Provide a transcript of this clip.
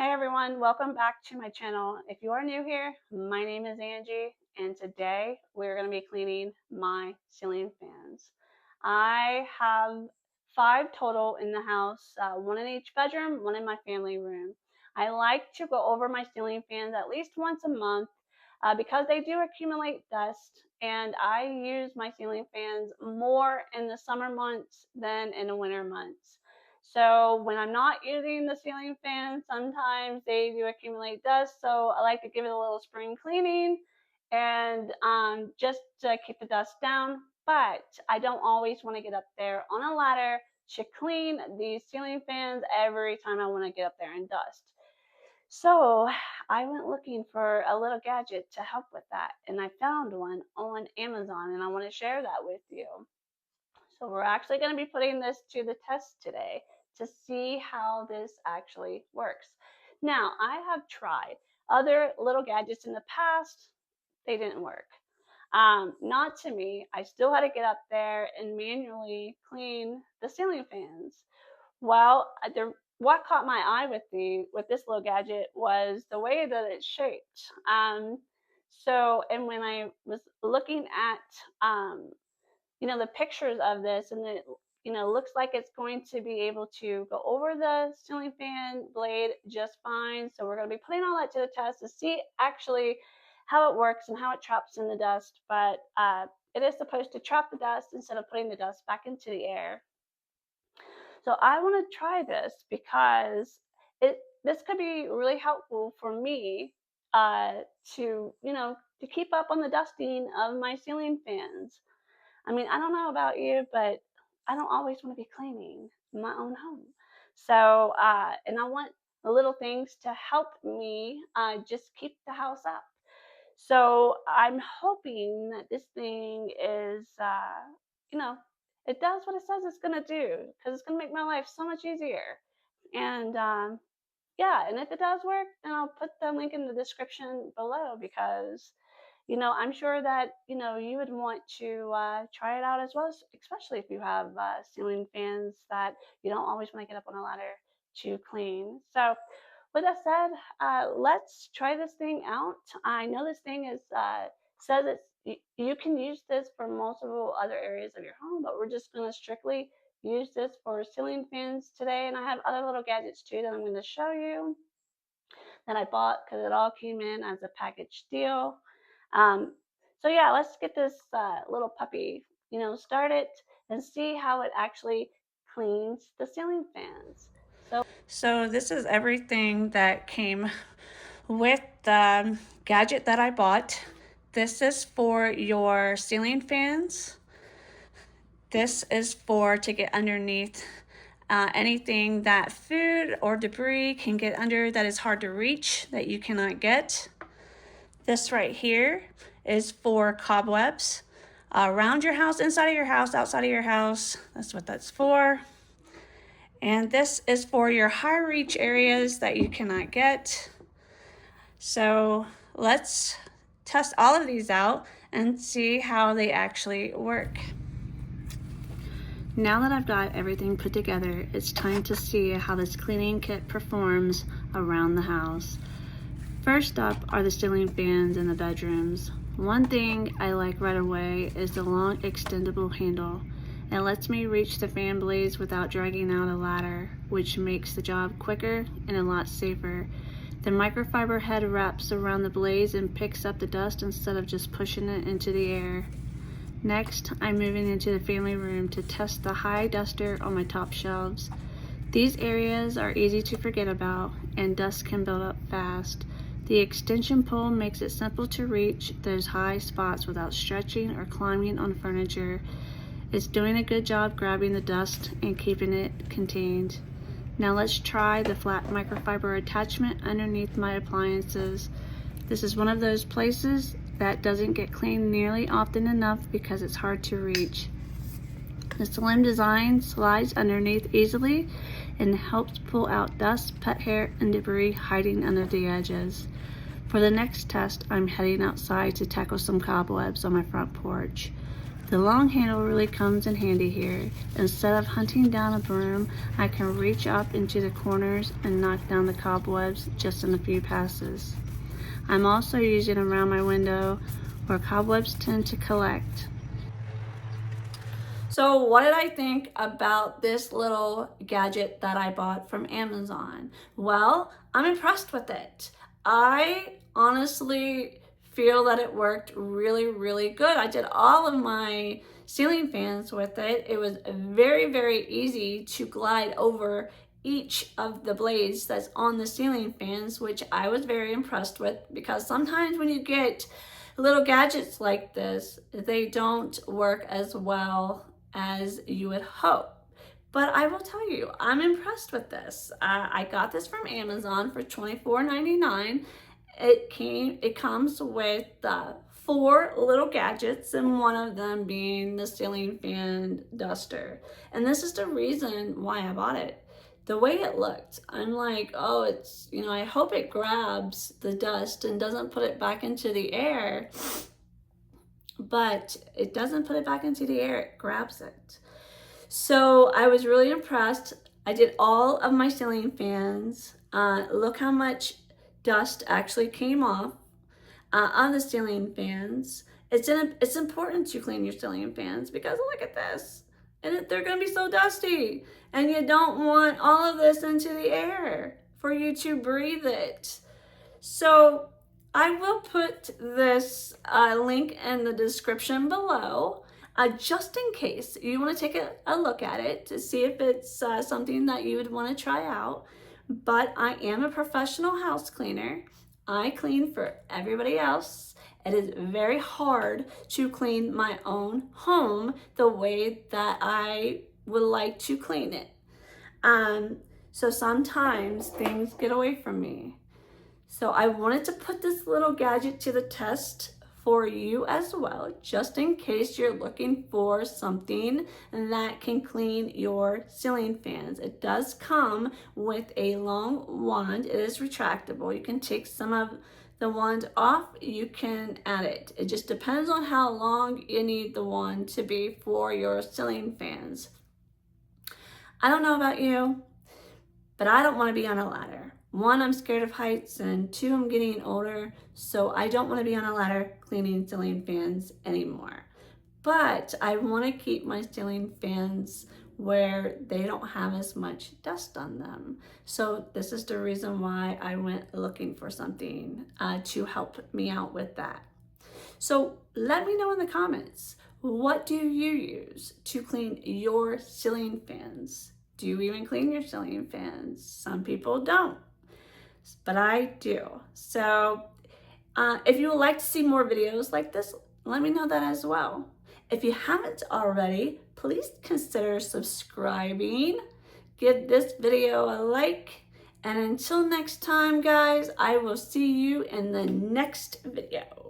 Hey everyone, welcome back to my channel. If you are new here, my name is Angie, and today we're going to be cleaning my ceiling fans. I have 5 total in the house, one in each bedroom, one in my family room. I like to go over my ceiling fans at least once a month because they do accumulate dust, and I use my ceiling fans more in the summer months than in the winter months. So when I'm not using the ceiling fan, sometimes they do accumulate dust. So I like to give it a little spring cleaning and just to keep the dust down. But I don't always want to get up there on a ladder to clean these ceiling fans every time I want to get up there and dust. So I went looking for a little gadget to help with that, and I found one on Amazon, and I want to share that with you. So we're actually going to be putting this to the test today to see how this actually works. Now, I have tried other little gadgets in the past. They didn't work. Not to me. I still had to get up there and manually clean the ceiling fans. Well, what caught my eye with this little gadget was the way that it's shaped. And when I was looking at the pictures of this, and it looks like it's going to be able to go over the ceiling fan blade just fine. So we're going to be putting all that to the test to see actually how it works and how it traps in the dust. But it is supposed to trap the dust instead of putting the dust back into the air. So I want to try this because this could be really helpful for me uh, to keep up on the dusting of my ceiling fans. I mean, I don't know about you, but I don't always want to be cleaning my own home. So, and I want the little things to help me just keep the house up. So I'm hoping that this thing is, you know, it does what it says it's going to do because it's going to make my life so much easier. And yeah, and if it does work, then I'll put the link in the description below because I'm sure that you would want to try it out as well, especially if you have ceiling fans that you don't always want to get up on a ladder to clean. So, with that said, let's try this thing out. I know this thing is says you can use this for multiple other areas of your home, but we're just going to strictly use this for ceiling fans today. And I have other little gadgets too that I'm going to show you that I bought because it all came in as a package deal. Um, so yeah, let's get this little puppy, started and see how it actually cleans the ceiling fans. So this is everything that came with the gadget that I bought. This is for your ceiling fans. This is for to get underneath anything that food or debris can get under that is hard to reach, that you cannot get. This right here is for cobwebs around your house, inside of your house, outside of your house. That's what that's for. And this is for your high reach areas that you cannot get. So let's test all of these out and see how they actually work. Now that I've got everything put together, it's time to see how this cleaning kit performs around the house. First up are the ceiling fans in the bedrooms. One thing I like right away is the long extendable handle. It lets me reach the fan blades without dragging out a ladder, which makes the job quicker and a lot safer. The microfiber head wraps around the blades and picks up the dust instead of just pushing it into the air. Next, I'm moving into the family room to test the high duster on my top shelves. These areas are easy to forget about and dust can build up fast. The extension pole makes it simple to reach those high spots without stretching or climbing on furniture. It's doing a good job grabbing the dust and keeping it contained. Now let's try the flat microfiber attachment underneath my appliances. This is one of those places that doesn't get cleaned nearly often enough because it's hard to reach. The slim design slides underneath easily and helps pull out dust, pet hair, and debris hiding under the edges. For the next test, I'm heading outside to tackle some cobwebs on my front porch. The long handle really comes in handy here. Instead of hunting down a broom, I can reach up into the corners and knock down the cobwebs just in a few passes. I'm also using it around my window where cobwebs tend to collect. So what did I think about this little gadget that I bought from Amazon? Well, I'm impressed with it. I honestly feel that it worked really, really good. I did all of my ceiling fans with it. It was very, very easy to glide over each of the blades that's on the ceiling fans, which I was very impressed with, because sometimes when you get little gadgets like this, they don't work as well as you would hope. But I will tell you, I'm impressed with this. I got this from Amazon for $24.99. It comes with 4 little gadgets, and one of them being the ceiling fan duster. And this is the reason why I bought it. The way it looked, I'm like, oh, it's, you know, I hope it grabs the dust and doesn't put it back into the air. But it doesn't put it back into the air, it grabs it. So I was really impressed. I did all of my ceiling fans. Look how much dust actually came off on the ceiling fans. It's important to clean your ceiling fans, because look at this. And they're gonna be so dusty. And you don't want all of this into the air for you to breathe it. So I will put this link in the description below, just in case you want to take a look at it to see if it's something that you would want to try out. But I am a professional house cleaner. I clean for everybody else. It is very hard to clean my own home the way that I would like to clean it. So sometimes things get away from me. So I wanted to put this little gadget to the test for you as well, just in case you're looking for something that can clean your ceiling fans. It does come with a long wand. It is retractable. You can take some of the wand off, you can add it. It just depends on how long you need the wand to be for your ceiling fans. I don't know about you, but I don't want to be on a ladder. 1, I'm scared of heights, and 2, I'm getting older, so I don't want to be on a ladder cleaning ceiling fans anymore. But I want to keep my ceiling fans where they don't have as much dust on them. So this is the reason why I went looking for something to help me out with that. So let me know in the comments, what do you use to clean your ceiling fans? Do you even clean your ceiling fans? Some people don't, but I do. So if you would like to see more videos like this, let me know that as well. If you haven't already, please consider subscribing. Give this video a like. And until next time, guys, I will see you in the next video.